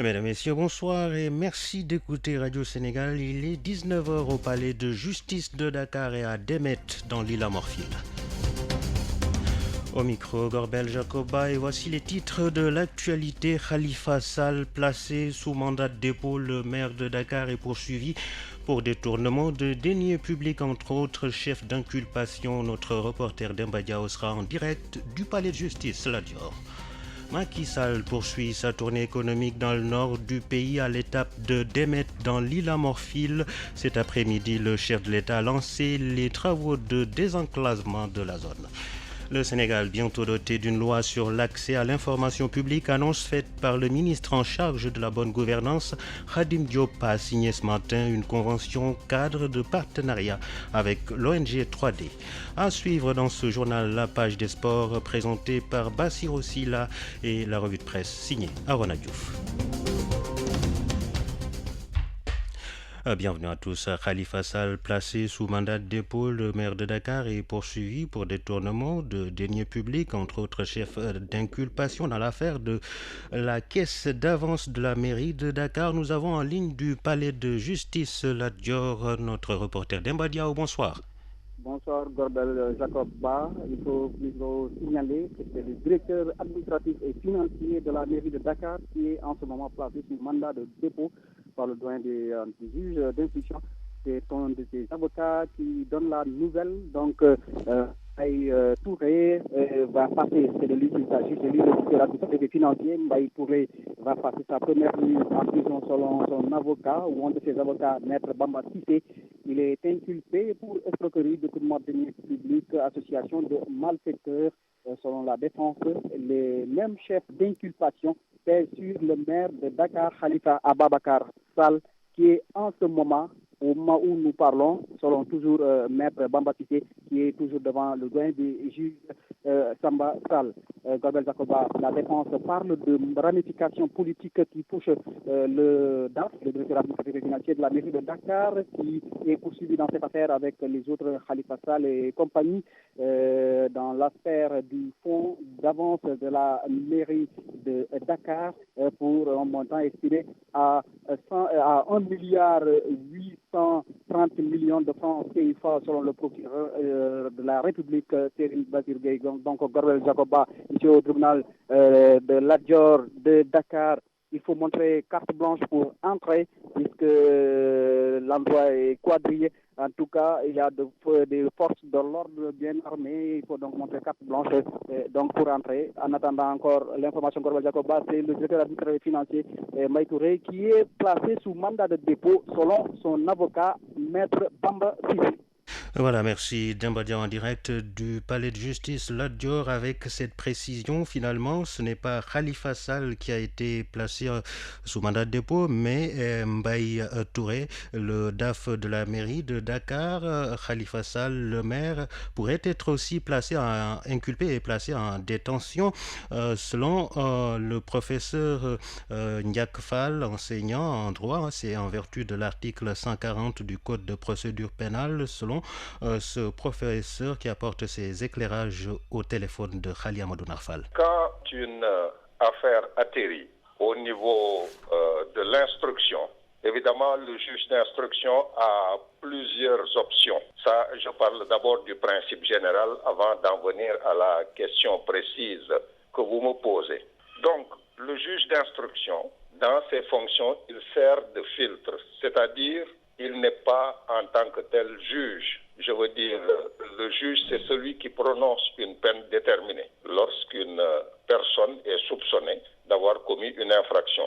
Mesdames, Messieurs, bonsoir et merci d'écouter Radio Sénégal. Il est 19 heures au palais de justice de Dakar et à Demet dans l'île à Morphil. Au micro, Gorbel Jacoba et voici les titres de l'actualité. Khalifa Sall, placé sous mandat de dépôt, le maire de Dakar est poursuivi pour détournement de deniers publics, entre autres chef d'inculpation. Notre reporter Demba Diao sera en direct du palais de justice, la Dior. Macky Sall poursuit sa tournée économique dans le nord du pays à l'étape de Demet dans l'île à Morphil. Cet après-midi, le chef de l'État a lancé les travaux de désenclavement de la zone. Le Sénégal, bientôt doté d'une loi sur l'accès à l'information publique, annonce faite par le ministre en charge de la bonne gouvernance, Khadim Diop, a signé ce matin une convention cadre de partenariat avec l'ONG 3D. À suivre dans ce journal la page des sports présentée par Bassirou Silla et la revue de presse signée Arona Diouf. Bienvenue à tous. Khalifa Sall, placé sous mandat de dépôt, le maire de Dakar est poursuivi pour détournement de deniers publics, entre autres chefs d'inculpation dans l'affaire de la caisse d'avance de la mairie de Dakar. Nous avons en ligne du palais de justice la Dior notre reporter Demba Diao. Bonsoir. Bonsoir Gorbel Jacoba. Il faut plutôt signaler que c'est le directeur administratif et financier de la mairie de Dakar qui est en ce moment placé sous mandat de dépôt par le doyen des juges d'instruction. C'est un de ses avocats qui donne la nouvelle. Donc, Touré va passer, c'est de lui qu'il s'agit, c'est lui le directeur administratif et financier. Mbaye Touré va passer sa première nuit en prison selon son avocat ou un de ses avocats, Maître Bamba Cissé. Il est inculpé pour escroquerie, détournement de deniers publics, association de malfaiteurs. Selon la défense, les mêmes chefs d'inculpation pèsent sur le maire de Dakar, Khalifa Ababakar Sall, qui est en ce moment, au moment où nous parlons, selon toujours Maître Bamba Cissé, qui est toujours devant le doyen des juges Samba Sall. Gabriel Jacoba, la défense parle de ramifications politiques qui touchent le DAF, le directeur administratif et financier de la mairie de Dakar, qui est poursuivi dans cette affaire avec les autres Khalifa Sall et compagnie dans l'affaire du fonds d'avance de la mairie de Dakar pour un montant estimé à 1 milliard 830 millions de francs CFA selon le procureur de la République, Serigne Bassirou Gueye. Donc, Gorbel Jacoba, ici au tribunal de l'Adjor de Dakar, il faut montrer carte blanche pour entrer puisque l'endroit est quadrillé. En tout cas, il y a des forces de l'ordre bien armées. Il faut donc montrer carte blanche donc pour entrer. En attendant encore l'information, Gorbel Jacoba, c'est le directeur administratif financier Mbaye Touré qui est placé sous mandat de dépôt selon son avocat, Maître Bamba Cissé. Voilà, merci Dembadia en direct du palais de justice La Dior avec cette précision. Finalement, ce n'est pas Khalifa Sall qui a été placé sous mandat de dépôt, mais Mbaye Touré, le DAF de la mairie de Dakar. Khalifa Sall, le maire, pourrait être aussi inculpé et placé en détention selon le professeur Ndiak Fall, enseignant en droit. C'est en vertu de l'article 140 du Code de procédure pénale, selon ce professeur qui apporte ses éclairages au téléphone de Khali Amadou Narfal. Quand une affaire atterrit au niveau de l'instruction, évidemment, le juge d'instruction a plusieurs options. Ça, je parle d'abord du principe général avant d'en venir à la question précise que vous me posez. Donc, le juge d'instruction, dans ses fonctions, il sert de filtre, c'est-à-dire il n'est pas en tant que tel juge. Je veux dire, le juge, c'est celui qui prononce une peine déterminée lorsqu'une personne est soupçonnée d'avoir commis une infraction.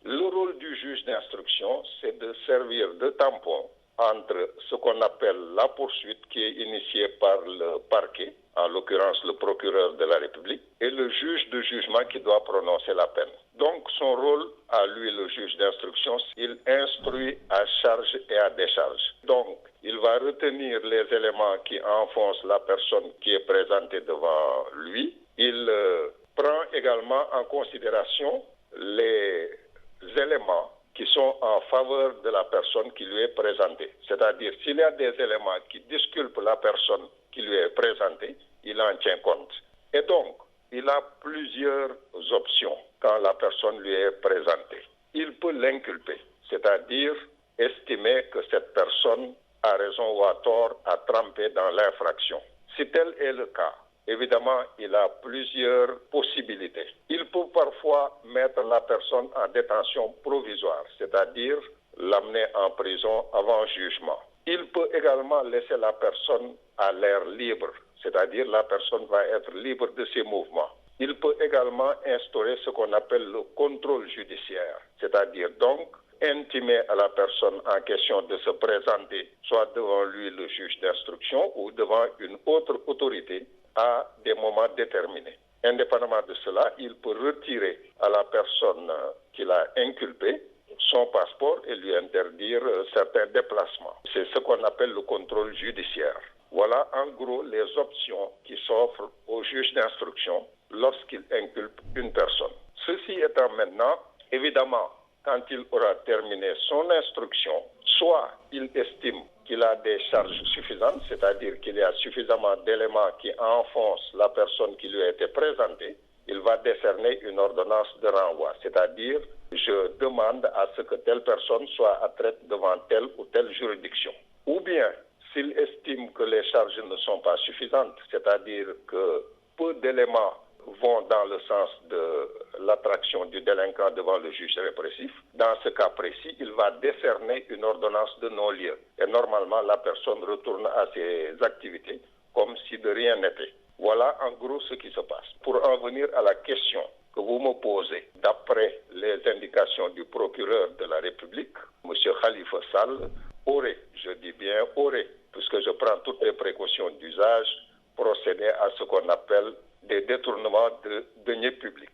Le rôle du juge d'instruction, c'est de servir de tampon entre ce qu'on appelle la poursuite qui est initiée par le parquet, en l'occurrence le procureur de la République, et le juge de jugement qui doit prononcer la peine. Donc son rôle, à lui le juge d'instruction, il instruit à charge et à décharge. Donc il va retenir les éléments qui enfoncent la personne qui est présentée devant lui. Il prend également en considération les éléments qui sont en faveur de la personne qui lui est présentée. C'est-à-dire, s'il y a des éléments qui disculpent la personne qui lui est présentée, il en tient compte. Et donc, il a plusieurs options quand la personne lui est présentée. il peut l'inculper, c'est-à-dire estimer que cette personne a raison ou a tort à tremper dans l'infraction. Si tel est le cas, évidemment, il a plusieurs possibilités. Il peut parfois mettre la personne en détention provisoire, c'est-à-dire l'amener en prison avant jugement. Il peut également laisser la personne à l'air libre, c'est-à-dire la personne va être libre de ses mouvements. Il peut également instaurer ce qu'on appelle le contrôle judiciaire, c'est-à-dire donc intimer à la personne en question de se présenter soit devant lui le juge d'instruction ou devant une autre autorité à des moments déterminés. Indépendamment de cela, il peut retirer à la personne qu'il a inculpée son passeport et lui interdire certains déplacements. C'est ce qu'on appelle le contrôle judiciaire. Voilà en gros les options qui s'offrent au juge d'instruction lorsqu'il inculpe une personne. Ceci étant maintenant, évidemment, quand il aura terminé son instruction, soit il estime qu'il a des charges suffisantes, c'est-à-dire qu'il y a suffisamment d'éléments qui enfoncent la personne qui lui a été présentée, il va décerner une ordonnance de renvoi, c'est-à-dire je demande à ce que telle personne soit attraite devant telle ou telle juridiction. Ou bien, s'il estime que les charges ne sont pas suffisantes, c'est-à-dire que peu d'éléments vont dans le sens de l'attraction du délinquant devant le juge répressif, dans ce cas précis, il va décerner une ordonnance de non-lieu. Et normalement, la personne retourne à ses activités comme si de rien n'était. Voilà en gros ce qui se passe. Pour en venir à la question que vous me posez, d'après les indications du procureur de la République, M. Khalifa Sall aurait, je dis bien aurait, puisque je prends toutes les précautions d'usage, procédé à ce qu'on appelle des détournements de deniers publics.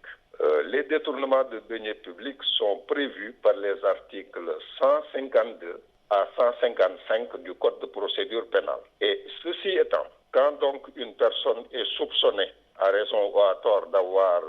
Les détournements de deniers publics sont prévus par les articles 152 à 155 du Code de procédure pénale. Et ceci étant, quand donc une personne est soupçonnée, à raison ou à tort, d'avoir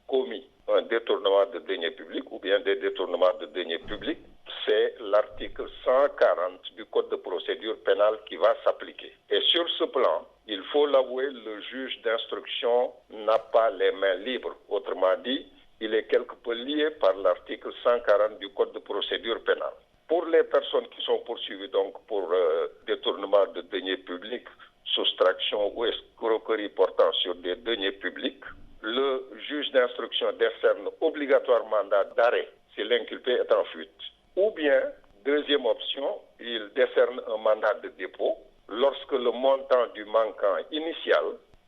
commis un détournement de deniers publics ou bien des détournements de deniers publics, c'est l'article 140 du Code de procédure pénale qui va s'appliquer. Et sur ce plan, il faut l'avouer, le juge d'instruction n'a pas les mains libres. Autrement dit, il est quelque peu lié par l'article 140 du Code de procédure pénale. Pour les personnes qui sont poursuivies donc pour détournement de deniers publics, soustraction ou escroquerie portant sur des deniers publics, le juge d'instruction décerne obligatoirement mandat d'arrêt si l'inculpé est en fuite. Ou bien, deuxième option, il décerne un mandat de dépôt lorsque le montant du manquant initial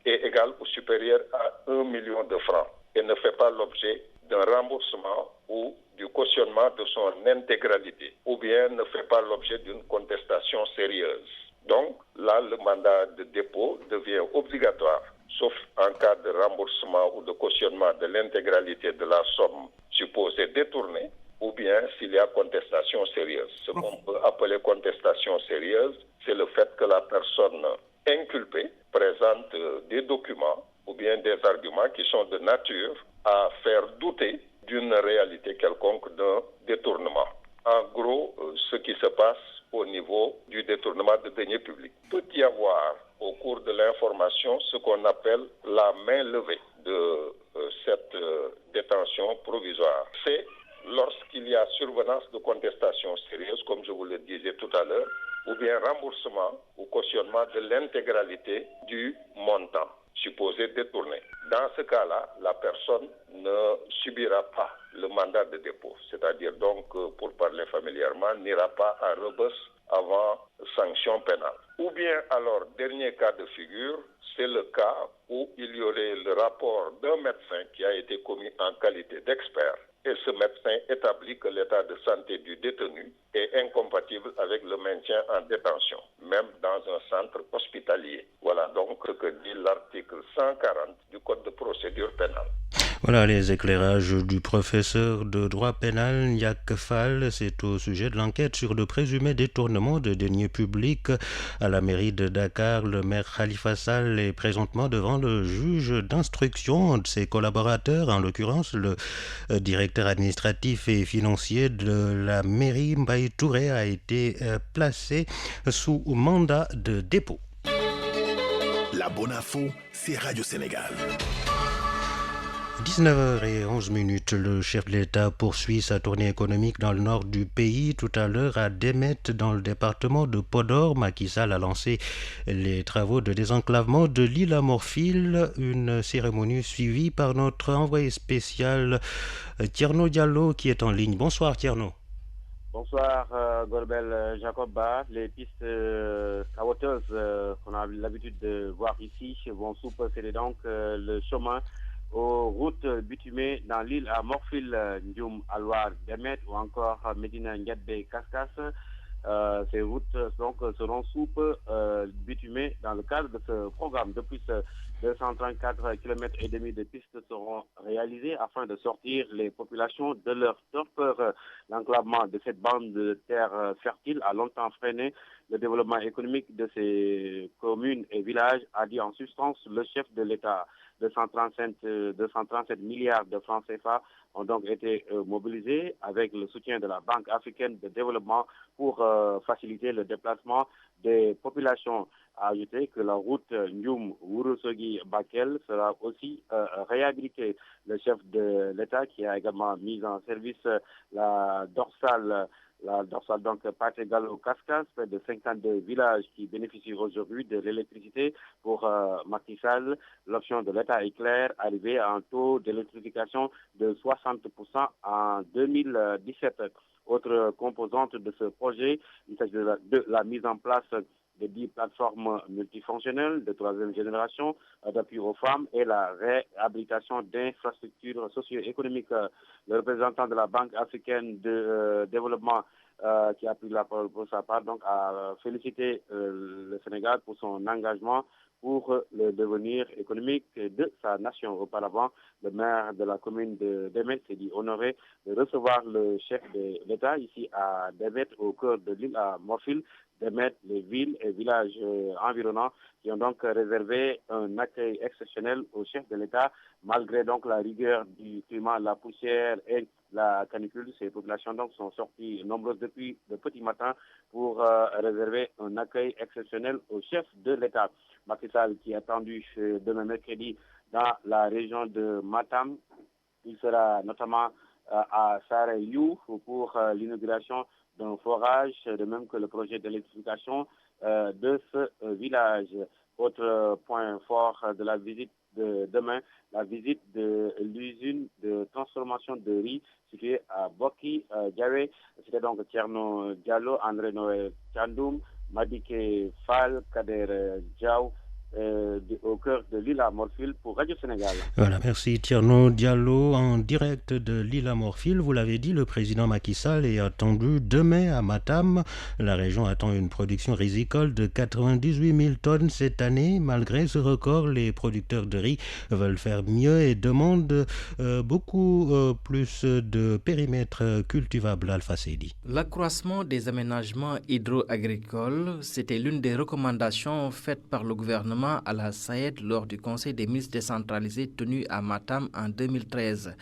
est égal ou supérieur à 1 million de francs et ne fait pas l'objet d'un remboursement ou du cautionnement de son intégralité, ou bien ne fait pas l'objet d'une contestation sérieuse. Donc, là, le mandat de dépôt devient obligatoire, sauf en cas de remboursement ou de cautionnement de l'intégralité de la somme supposée détournée, ou bien s'il y a contestation sérieuse. Ce qu'on peut appeler contestation sérieuse, c'est le fait que la personne inculpée présente des documents ou bien des arguments qui sont de nature à faire douter d'une réalité quelconque d'un détournement. En gros, ce qui se passe au niveau du détournement de deniers publics. Il peut y avoir au cours de l'information ce qu'on appelle la main levée de cette détention provisoire. C'est lorsqu'il y a survenance de contestation sérieuse, comme je vous le disais tout à l'heure, ou bien remboursement ou cautionnement de l'intégralité du montant supposé détourné. Dans ce cas-là, la personne ne subira pas le mandat de dépôt, c'est-à-dire donc, pour parler familièrement, n'ira pas à rebus avant sanction pénale. Ou bien alors, dernier cas de figure, c'est le cas où il y aurait le rapport d'un médecin qui a été commis en qualité d'expert. Et ce médecin établit que l'état de santé du détenu est incompatible avec le maintien en détention, même dans un centre hospitalier. Voilà donc ce que dit l'article 140 du Code de procédure pénale. Voilà les éclairages du professeur de droit pénal Ndiak Fall. C'est au sujet de l'enquête sur le présumé détournement de deniers publics à la mairie de Dakar. Le maire Khalifa Sall est présentement devant le juge d'instruction. Un de ses collaborateurs, en l'occurrence le directeur administratif et financier de la mairie, Mbaye Touré, a été placé sous mandat de dépôt. La bonne info, c'est Radio Sénégal. 19h11, le chef de l'État poursuit sa tournée économique dans le nord du pays. Tout à l'heure, à Demet, dans le département de Podor, Macky Sall a lancé les travaux de désenclavement de l'île à Morphil, une cérémonie suivie par notre envoyé spécial Tierno Diallo qui est en ligne. Bonsoir Tierno. Bonsoir Gorbel Jacoba. Les pistes caboteuses qu'on a l'habitude de voir ici vont sous-procéder donc le chemin aux routes bitumées dans l'île à Morphil, Ndioum, Alwar, Demet ou encore Medina Ndiadbe, Kaskas. Ces routes donc seront bitumées dans le cadre de ce programme. De plus, 234 km et demi de pistes seront réalisées afin de sortir les populations de leur torpeur. L'enclavement de cette bande de terre fertile a longtemps freiné le développement économique de ces communes et villages, a dit en substance le chef de l'État. 237 milliards de francs CFA ont donc été mobilisés avec le soutien de la Banque africaine de développement pour faciliter le déplacement des populations. A ajouté que la route Ndioum-Wurosogi-Bakel sera aussi réhabilitée. Le chef de l'État qui a également mis en service la dorsale donc Paté-Gallo-Kaskas, près de 52 villages qui bénéficient aujourd'hui de l'électricité. Pour Macky Sall, l'option de l'État est claire, arriver à un taux d'électrification de 60% en 2017. Autre composante de ce projet, il s'agit de la mise en place de 10 plateformes multifonctionnelles de troisième génération d'appui aux femmes et la réhabilitation d'infrastructures socio-économiques. Le représentant de la Banque africaine de développement qui a pris la parole pour sa part, donc a félicité le Sénégal pour son engagement pour le devenir économique de sa nation. Auparavant, le maire de la commune de Demet s'est dit honoré de recevoir le chef de l'État ici à Demet, au cœur de l'île à Morphil. Demet, les villes et villages environnants qui ont donc réservé un accueil exceptionnel au chef de l'État, malgré donc la rigueur du climat, la poussière et la canicule. Ces populations donc sont sorties nombreuses depuis le petit matin pour réserver un accueil exceptionnel au chef de l'État. Macky Sall qui est attendu demain mercredi dans la région de Matam. Il sera notamment à Sarayou pour l'inauguration d'un forage, de même que le projet d'électrification de ce village. Autre point fort de la visite de demain, la visite de l'usine de transformation de riz située à Boki, Diawé. C'était donc Tierno Diallo, André Noël Tchandoum, Madike Fall, Kader Diaw, au cœur de l'île à Morphil pour Radio Sénégal. Voilà, merci Tierno Diallo en direct de l'île à Morphil. Vous l'avez dit, le président Macky Sall est attendu demain à Matam. La région attend une production risicole de 98 000 tonnes cette année. Malgré ce record, les producteurs de riz veulent faire mieux et demandent beaucoup plus de périmètre cultivable. Alpha Seydi. L'accroissement des aménagements hydro-agricoles, c'était l'une des recommandations faites par le gouvernement à la SAED lors du Conseil des ministres décentralisé tenu à Matam en 2013.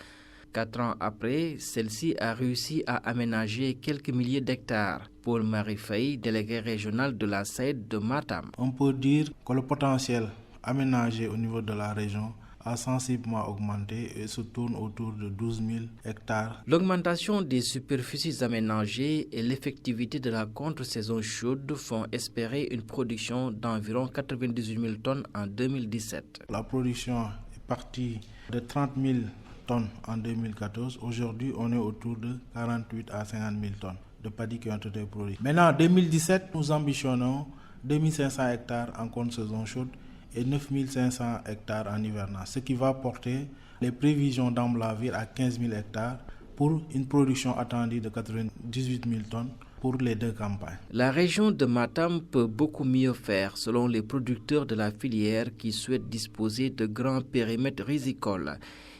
4 ans après, celle-ci a réussi à aménager quelques milliers d'hectares. Paul-Marie Faye, délégué régional de la SAED de Matam. On peut dire que le potentiel aménagé au niveau de la région a sensiblement augmenté et se tourne autour de 12 000 hectares. L'augmentation des superficies aménagées et l'effectivité de la contre-saison chaude font espérer une production d'environ 98 000 tonnes en 2017. La production est partie de 30 000 tonnes en 2014. Aujourd'hui, on est autour de 48 à 50 000 tonnes de paddy qui ont été produits. Maintenant, en 2017, nous ambitionnons 2500 hectares en contre-saison chaude et 9500 hectares en hivernage, ce qui va porter les prévisions d'Amblavir à 15 000 hectares pour une production attendue de 98 000 tonnes pour les deux campagnes. La région de Matam peut beaucoup mieux faire selon les producteurs de la filière qui souhaitent disposer de grands périmètres rizicoles.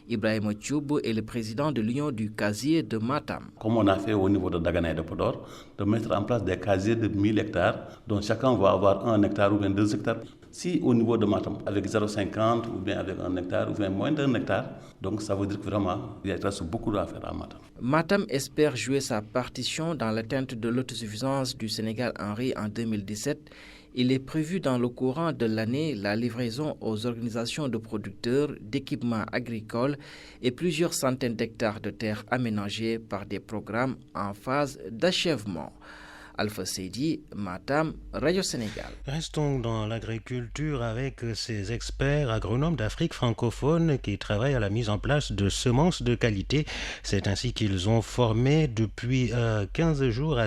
Ibrahim Tchoub est le président de l'Union du casier de Matam. Comme on a fait au niveau de Dagana et de Podor, de mettre en place des casiers de 1000 hectares, dont chacun va avoir 1 hectare ou bien 2 hectares. Si au niveau de Matam, avec 0,50 ou bien avec 1 hectare ou bien moins d'1 hectare, donc ça veut dire que vraiment, il reste beaucoup à faire à Matam. Matam espère jouer sa partition dans l'atteinte de l'autosuffisance du Sénégal en riz en 2017 Il est prévu dans le courant de l'année la livraison aux organisations de producteurs d'équipements agricoles et plusieurs centaines d'hectares de terres aménagées par des programmes en phase d'achèvement. Alpha Seydi, Matam, Radio Sénégal. Restons dans l'agriculture avec ces experts agronomes d'Afrique francophone qui travaillent à la mise en place de semences de qualité. C'est ainsi qu'ils ont formé depuis 15 jours à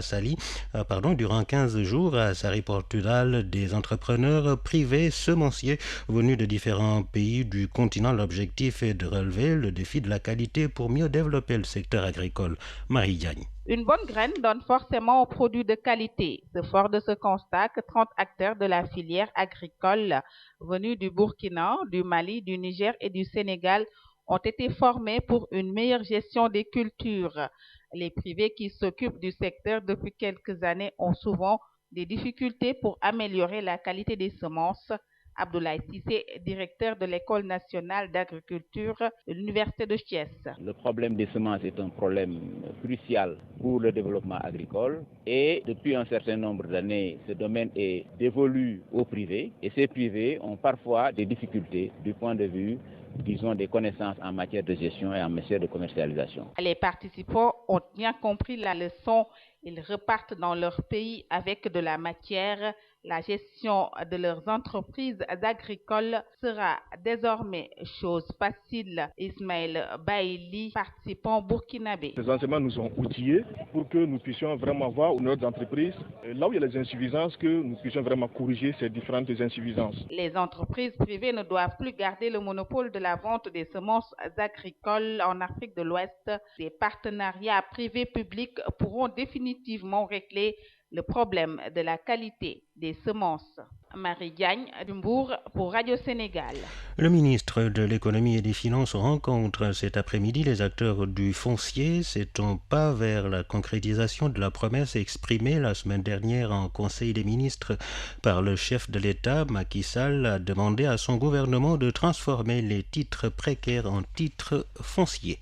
durant 15 jours à Sari Portudal des entrepreneurs privés semenciers venus de différents pays du continent. L'objectif est de relever le défi de la qualité pour mieux développer le secteur agricole. Marie Diagne. Une bonne graine donne forcément aux produits de qualité. C'est fort de ce constat que 30 acteurs de la filière agricole venus du Burkina, du Mali, du Niger et du Sénégal ont été formés pour une meilleure gestion des cultures. Les privés qui s'occupent du secteur depuis quelques années ont souvent des difficultés pour améliorer la qualité des semences. Abdoulaye Cissé, directeur de l'École nationale d'agriculture de l'Université de Thiès. Le problème des semences est un problème crucial pour le développement agricole et depuis un certain nombre d'années, ce domaine est dévolu aux privés et ces privés ont parfois des difficultés du point de vue, disons, des connaissances en matière de gestion et en matière de commercialisation. Les participants ont bien compris la leçon. Ils repartent dans leur pays avec de la matière. La gestion de leurs entreprises agricoles sera désormais chose facile. Ismaël Baïli, participant burkinabé. Ces enseignements nous ont outillés pour que nous puissions vraiment voir nos entreprises, là où il y a les insuffisances, que nous puissions vraiment corriger ces différentes insuffisances. Les entreprises privées ne doivent plus garder le monopole de la vente des semences agricoles en Afrique de l'Ouest. Des partenariats privés-publics pourront définitivement régler le problème de la qualité des semences. Marie Diagne, Dumbourg, pour Radio Sénégal. Le ministre de l'Économie et des Finances rencontre cet après-midi les acteurs du foncier. C'est un pas vers la concrétisation de la promesse exprimée la semaine dernière en Conseil des ministres par le chef de l'État. Macky Sall a demandé à son gouvernement de transformer les titres précaires en titres fonciers.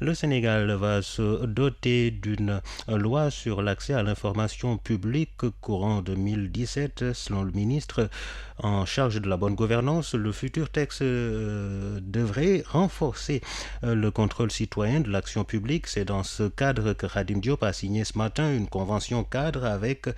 Le Sénégal va se doter d'une loi sur l'accès à l'information publique courant 2017. Selon le ministre en charge de la bonne gouvernance, le futur texte devrait renforcer le contrôle citoyen de l'action publique. C'est dans ce cadre que Khadim Diop a signé ce matin une convention cadre avec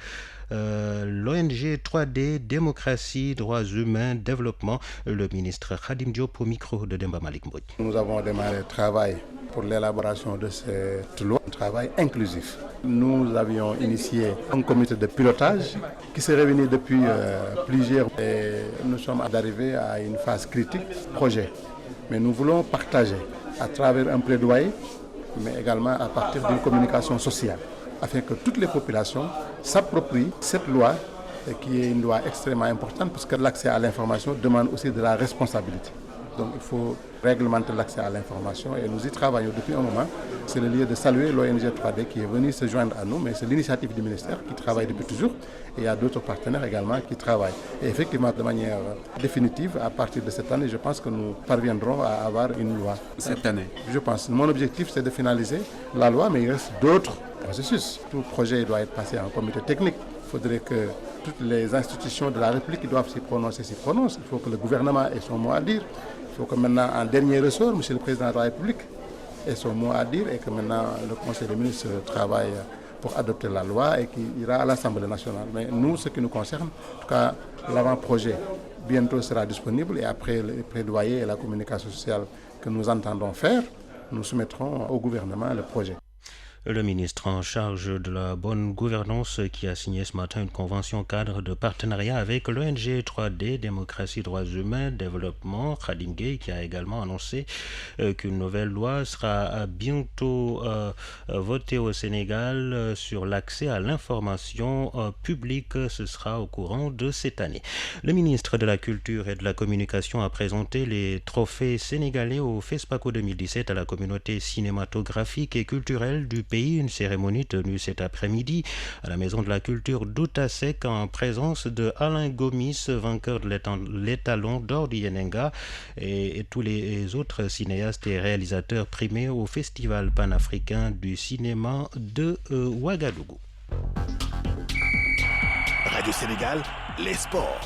l'ONG 3D, démocratie, droits humains, développement. Le ministre Khadim Diop au micro de Demba Malik Mbodj. Nous avons démarré le travail pour l'élaboration de cette loi, un travail inclusif. Nous avions initié un comité de pilotage qui s'est réuni depuis plusieurs et nous sommes arrivés à une phase critique projet. Mais nous voulons partager à travers un plaidoyer, mais également à partir d'une communication sociale, afin que toutes les populations s'approprient cette loi qui est une loi extrêmement importante parce que l'accès à l'information demande aussi de la responsabilité. Donc il faut réglementer l'accès à l'information et nous y travaillons depuis un moment. C'est le lieu de saluer l'ONG 3D qui est venu se joindre à nous, mais c'est l'initiative du ministère qui travaille depuis toujours et il y a d'autres partenaires également qui travaillent. Et effectivement, de manière définitive, à partir de cette année, je pense que nous parviendrons à avoir une loi. Cette année? Je pense. Mon objectif, c'est de finaliser la loi, mais il reste d'autres processus. Tout projet doit être passé en comité technique. Il faudrait que toutes les institutions de la République qui doivent s'y prononcer s'y prononcent. Il faut que le gouvernement ait son mot à dire. Il faut que maintenant, en dernier ressort, M. le Président de la République ait son mot à dire et que maintenant le Conseil des ministres travaille pour adopter la loi et qu'il ira à l'Assemblée nationale. Mais nous, ce qui nous concerne, en tout cas, l'avant-projet bientôt sera disponible et après le plaidoyer et la communication sociale que nous entendons faire, nous soumettrons au gouvernement le projet. Le ministre en charge de la bonne gouvernance qui a signé ce matin une convention cadre de partenariat avec l'ONG 3D, démocratie, droits humains, développement, Khadim Gueye, qui a également annoncé qu'une nouvelle loi sera bientôt votée au Sénégal sur l'accès à l'information publique. Ce sera au courant de cette année. Le ministre de la Culture et de la Communication a présenté les trophées sénégalais au FESPACO 2017 à la communauté cinématographique et culturelle du pays. Une cérémonie tenue cet après-midi à la Maison de la Culture d'Outasek en présence de Alain Gomis, vainqueur de l'étalon d'or du Yenenga et tous les autres cinéastes et réalisateurs primés au Festival panafricain du cinéma de Ouagadougou. Radio Sénégal, Les sports.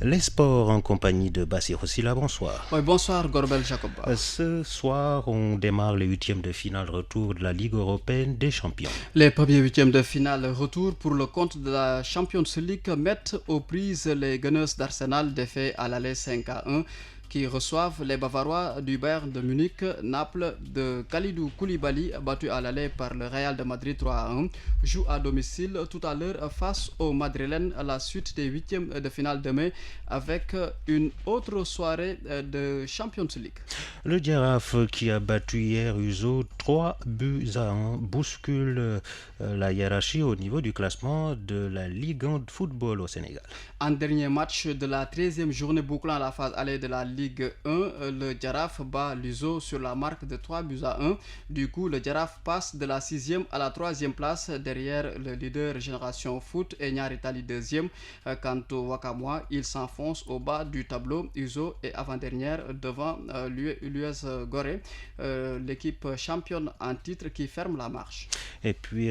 Les sports en compagnie de Bassir Ossila, bonsoir. Oui, bonsoir Gorbel Jacob. Ce soir, on démarre les huitièmes de finale retour de la Ligue européenne des champions. Les premiers huitièmes de finale retour pour le compte de la Champions League mettent aux prises les Gunners d'Arsenal défaits à l'aller 5-1 qui reçoivent les Bavarois du Bayern de Munich. Naples de Kalidou Koulibaly, battu à l'aller par le Real de Madrid 3-1, joue à domicile tout à l'heure face aux Madrilènes à la suite des huitièmes de finale demain avec une autre soirée de Champions League. Le Giraffe qui a battu hier Uzo 3-1 bouscule la hiérarchie au niveau du classement de la Ligue 1 de football au Sénégal. En dernier match de la 13e journée bouclant la phase aller de la Ligue 1, le Giraffe bat l'Uzo sur la marque de 3-1. Du coup, le Giraffe passe de la 6e à la 3e place derrière le leader Génération Foot et Niar Italie 2e. Quant au Wakamois, il s'enfonce au bas du tableau. Uzo est avant-dernière devant l'US Gorée, l'équipe championne en titre qui ferme la marche. Et puis,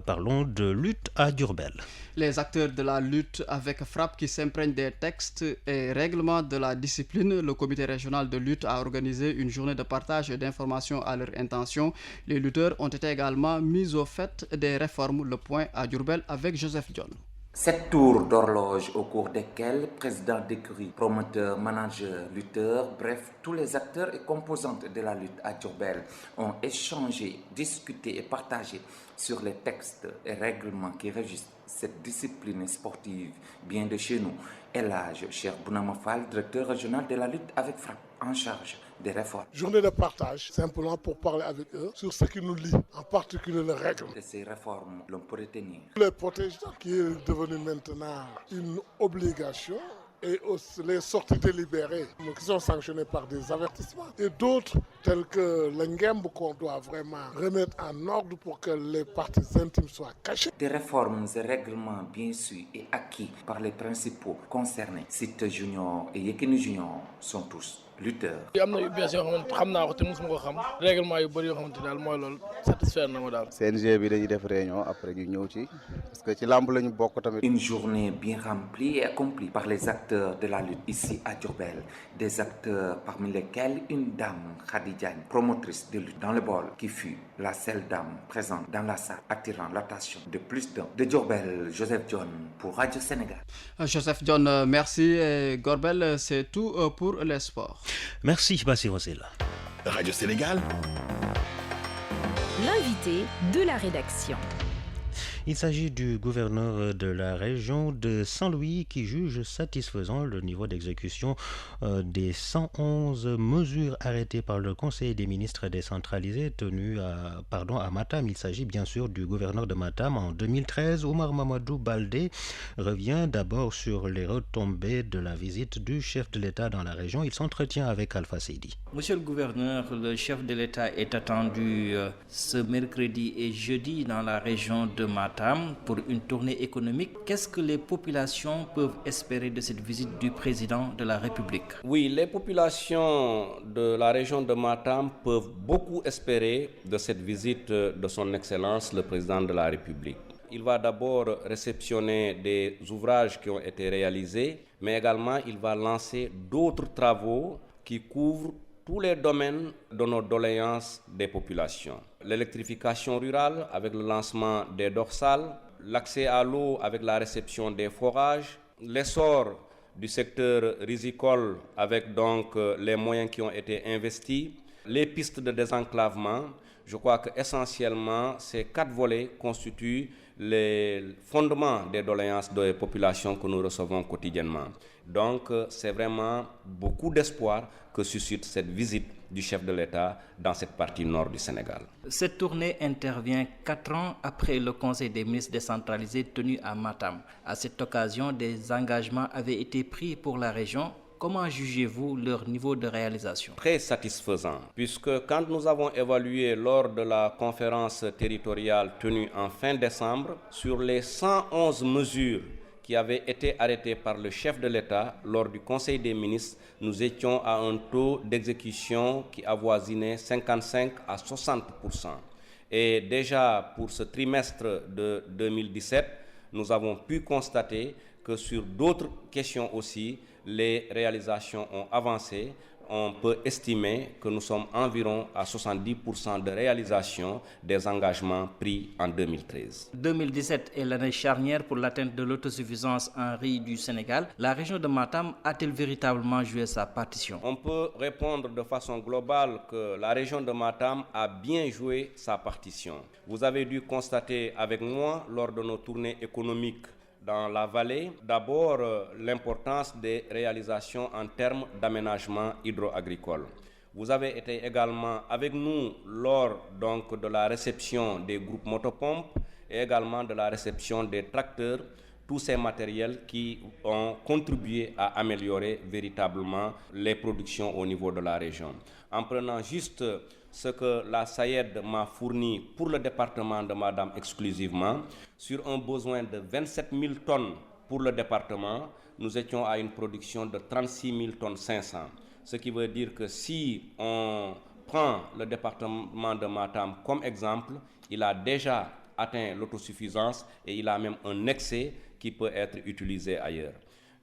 parlons de lutte à Diourbel. Les acteurs de la lutte avec frappe qui s'imprègnent des textes et règlements de la discipline, le comité régional de lutte a organisé une journée de partage d'informations à leur intention. Les lutteurs ont été également mis au fait des réformes. Le point à Diourbel avec Joseph John. 7 tours d'horloge au cours desquels président d'écurie, promoteur, manager, lutteur, bref, tous les acteurs et composantes de la lutte à Diourbel ont échangé, discuté et partagé sur les textes et règlements qui régissent cette discipline sportive bien de chez nous. Elhadj Cheikh Bounama Fall, directeur régional de la lutte avec frappe, en charge des réformes. Journée de partage, simplement pour parler avec eux sur ce qui nous lie, en particulier les règles. De ces réformes, l'on peut retenir les protégés, qui est devenu maintenant une obligation, et aussi les sorties délibérées qui sont sanctionnées par des avertissements, et d'autres tels que l'engembe qu'on doit vraiment remettre en ordre pour que les parties intimes soient cachées. Des réformes et règlements bien sûr et acquis par les principaux concernés. Siteu Junior et Yékini Junior sont tous lutteurs. am na yu bees yoo xamante xam naa ko te mosuma ko xam règlement yu bëri yoo xamante daal mooy loolu satisfaire na ma daal. CNG bi dañuy def réunion après ñu ñëw ci parce que ci lamb lañu bokk tamit. Une journée bien remplie et accomplie par les acteurs de la lutte ici à Diourbel. Des acteurs parmi lesquels une dame, Khady Diagne, promotrice de lutte dans le bol, qui fut la seule dame présente dans la salle, attirant l'attention de plus d'un. De Diourbel, Joseph John pour Radio Sénégal. Joseph John, merci. Et Gorbel, c'est tout pour les sports. Merci Bassir Ossila. Radio Sénégal. L'invité de la rédaction. Il s'agit du gouverneur de la région de Saint-Louis qui juge satisfaisant le niveau d'exécution des 111 mesures arrêtées par le Conseil des ministres décentralisé tenu à Matam. Il s'agit bien sûr du gouverneur de Matam en 2013. Omar Mamadou Baldé revient d'abord sur les retombées de la visite du chef de l'État dans la région. Il s'entretient avec Alpha Seydi. Monsieur le gouverneur, le chef de l'État est attendu ce mercredi et jeudi dans la région de Matam pour une tournée économique. Qu'est-ce que les populations peuvent espérer de cette visite du président de la République? Oui, les populations de la région de Matam peuvent beaucoup espérer de cette visite de son Excellence, le président de la République. Il va d'abord réceptionner des ouvrages qui ont été réalisés, mais également il va lancer d'autres travaux qui couvrent tous les domaines de nos doléances des populations. L'électrification rurale avec le lancement des dorsales, l'accès à l'eau avec la réception des forages, l'essor du secteur risicole avec donc les moyens qui ont été investis, les pistes de désenclavement. Je crois qu'essentiellement, ces 4 volets constituent les fondements des doléances des populations que nous recevons quotidiennement. Donc, c'est vraiment beaucoup d'espoir que suscite cette visite du chef de l'État dans cette partie nord du Sénégal. Cette tournée intervient 4 ans après le Conseil des ministres décentralisé tenu à Matam. À cette occasion, des engagements avaient été pris pour la région. Comment jugez-vous leur niveau de réalisation? Très satisfaisant, puisque quand nous avons évalué lors de la conférence territoriale tenue en fin décembre, sur les 111 mesures qui avaient été arrêtées par le chef de l'État lors du Conseil des ministres, nous étions à un taux d'exécution qui avoisinait 55 à 60%. Et déjà pour ce trimestre de 2017, nous avons pu constater que sur d'autres questions aussi, les réalisations ont avancé. On peut estimer que nous sommes environ à 70% de réalisation des engagements pris en 2013. 2017 est l'année charnière pour l'atteinte de l'autosuffisance en riz du Sénégal. La région de Matam a-t-elle véritablement joué sa partition? On peut répondre de façon globale que la région de Matam a bien joué sa partition. Vous avez dû constater avec moi lors de nos tournées économiques dans la vallée, d'abord l'importance des réalisations en termes d'aménagement hydro-agricole. Vous avez été également avec nous lors donc de la réception des groupes motopompes et également de la réception des tracteurs, tous ces matériels qui ont contribué à améliorer véritablement les productions au niveau de la région. En prenant juste ce que la SAED m'a fourni pour le département de Matam exclusivement, sur un besoin de 27 000 tonnes pour le département, nous étions à une production de 36 000 tonnes 500. Ce qui veut dire que si on prend le département de Matam comme exemple, il a déjà atteint l'autosuffisance et il a même un excès qui peut être utilisé ailleurs.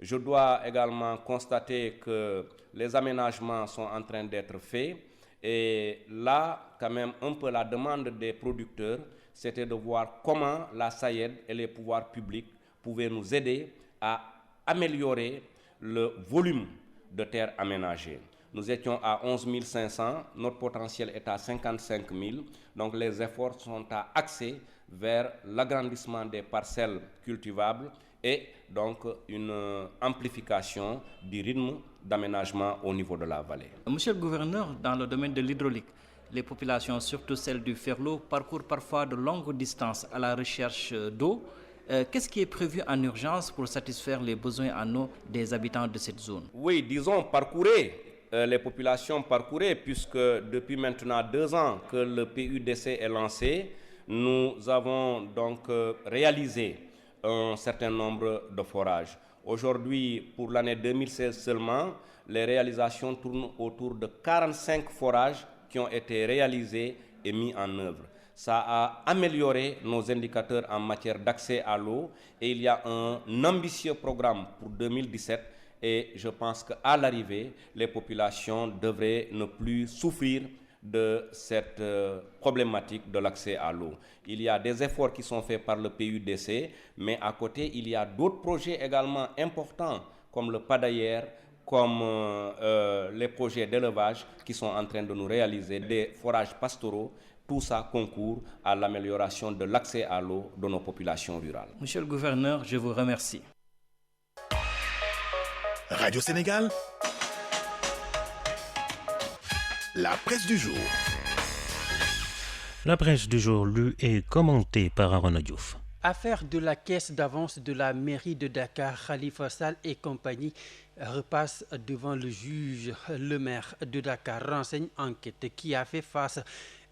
Je dois également constater que les aménagements sont en train d'être faits. Et là, quand même, un peu la demande des producteurs, c'était de voir comment la SAED et les pouvoirs publics pouvaient nous aider à améliorer le volume de terres aménagées. Nous étions à 11 500, notre potentiel est à 55 000, donc les efforts sont à axer vers l'agrandissement des parcelles cultivables et donc une amplification du rythme d'aménagement au niveau de la vallée. Monsieur le gouverneur, dans le domaine de l'hydraulique, les populations, surtout celles du Ferlo, parcourent parfois de longues distances à la recherche d'eau. Qu'est-ce qui est prévu en urgence pour satisfaire les besoins en eau des habitants de cette zone? Oui, disons les populations parcouraient, puisque depuis maintenant 2 ans que le PUDC est lancé, nous avons donc réalisé un certain nombre de forages. Aujourd'hui, pour l'année 2016 seulement, les réalisations tournent autour de 45 forages qui ont été réalisés et mis en œuvre. Ça a amélioré nos indicateurs en matière d'accès à l'eau et il y a un ambitieux programme pour 2017 et je pense qu'à l'arrivée, les populations devraient ne plus souffrir de cette problématique de l'accès à l'eau. Il y a des efforts qui sont faits par le PUDC, mais à côté, il y a d'autres projets également importants, comme le Padayer, comme les projets d'élevage qui sont en train de nous réaliser, des forages pastoraux. Tout ça concourt à l'amélioration de l'accès à l'eau de nos populations rurales. Monsieur le gouverneur, je vous remercie. Radio Sénégal, la presse du jour. La presse du jour lue et commentée par Arona Diouf. Affaire de la caisse d'avance de la mairie de Dakar, Khalifa Sall et compagnie repasse devant le juge. Le maire de Dakar renseigne enquête qui a fait face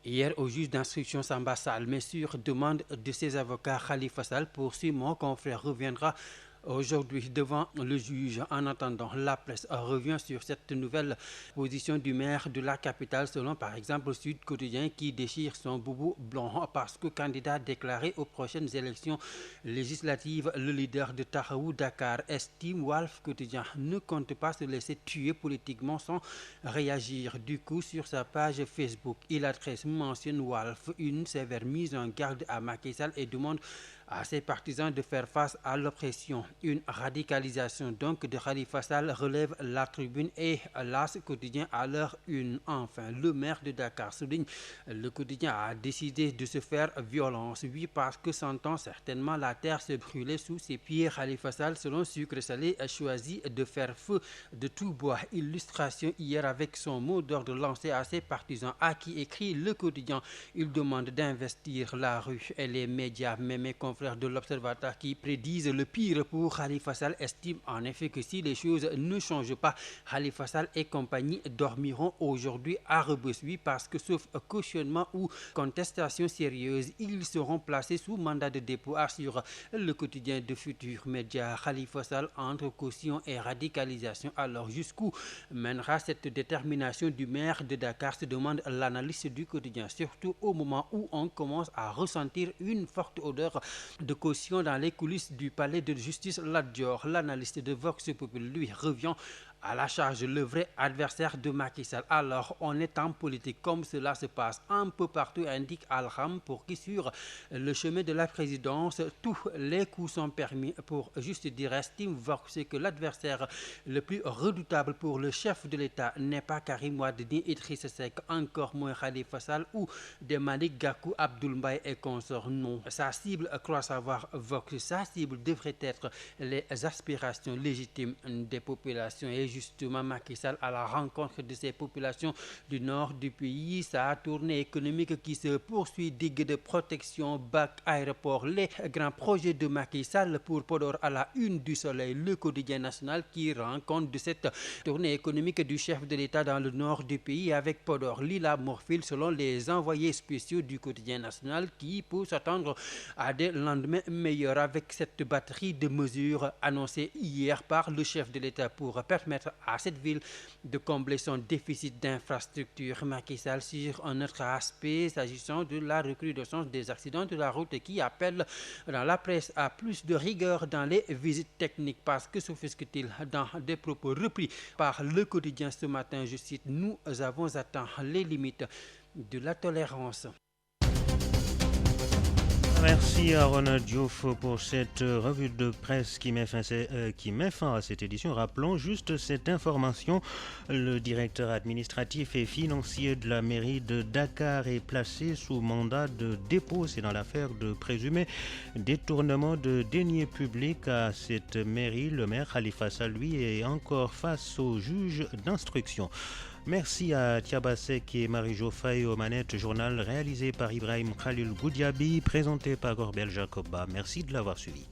hier au juge d'instruction Samba Sall, mais sur demande de ses avocats. Khalifa Sall poursuit. Mon confrère reviendra aujourd'hui devant le juge. En attendant, la presse revient sur cette nouvelle position du maire de la capitale, selon par exemple Sud Quotidien, qui déchire son boubou blanc parce que candidat déclaré aux prochaines élections législatives. Le leader de Tahaou Dakar estime Walf Quotidien ne compte pas se laisser tuer politiquement sans réagir. Du coup, sur sa page Facebook, il adresse, mentionne Walf, une sévère mise en garde à Macky Sall et demande à ses partisans de faire face à l'oppression. Une radicalisation donc de Khalifa Sall, relève la Tribune et l'As Quotidien à l'heure une. Enfin, le maire de Dakar souligne, le quotidien a décidé de se faire violence. Oui, parce que sentant certainement la terre se brûler sous ses pieds, Khalifa Sall, selon Sucre Salé, a choisi de faire feu de tout bois. Illustration hier avec son mot d'ordre lancé à ses partisans, à qui écrit le quotidien. Il demande d'investir la rue et les médias. Mais mes confrères de l'Observateur qui prédisent le pire pour Khalifa Sall estiment en effet que si les choses ne changent pas, Khalifa Sall et compagnie dormiront aujourd'hui à Rebeuss. Oui, parce que sauf cautionnement ou contestation sérieuse, ils seront placés sous mandat de dépôt, assure le quotidien de Futurs Médias. Khalifa Sall entre caution et radicalisation. Alors jusqu'où mènera cette détermination du maire de Dakar, se demande l'analyste du quotidien, surtout au moment où on commence à ressentir une forte odeur de caution dans les coulisses du palais de justice Lat Dior. L'analyste de Vox Populi, lui, revient à la charge le vrai adversaire de Macky Sall. Alors, on est en politique comme cela se passe un peu partout, indique Al-Ham, pour qui sur le chemin de la présidence, tous les coups sont permis. Pour juste dire, estime Vox que l'adversaire le plus redoutable pour le chef de l'État n'est pas Karim Wade ni Idrissa Seck, encore moins Khalifa Sall ou de Malick Gakou, Abdoul Mbaye et consorts. Non, sa cible, croit savoir Vox, sa cible devrait être les aspirations légitimes des populations. Et justement, Macky Sall à la rencontre de ces populations du nord du pays. Sa tournée économique qui se poursuit, digue de protection, bac, aéroport, les grands projets de Macky Sall pour Podor à la une du Soleil, le quotidien national qui rend compte de cette tournée économique du chef de l'État dans le nord du pays avec Podor, Lila Morphil, selon les envoyés spéciaux du quotidien national qui peut s'attendre à des lendemains meilleurs avec cette batterie de mesures annoncées hier par le chef de l'État pour permettre à cette ville de combler son déficit d'infrastructure. Macky Sall sur un autre aspect s'agissant de la recrudescence des accidents de la route qui appelle dans la presse à plus de rigueur dans les visites techniques parce que s'offusque-t-il dans des propos repris par le quotidien ce matin, je cite, nous avons atteint les limites de la tolérance. Merci à Ronald Diouf pour cette revue de presse qui met fin à cette édition. Rappelons juste cette information. Le directeur administratif et financier de la mairie de Dakar est placé sous mandat de dépôt. C'est dans l'affaire de présumé détournement de deniers publics à cette mairie. Le maire Khalifa Sall, lui, est encore face au juge d'instruction. Merci à Tiabasek et Marie-Jo Faye aux manettes, journal réalisé par Ibrahim Khalil Goudiabi, présenté par Gorbel Jacoba. Merci de l'avoir suivi.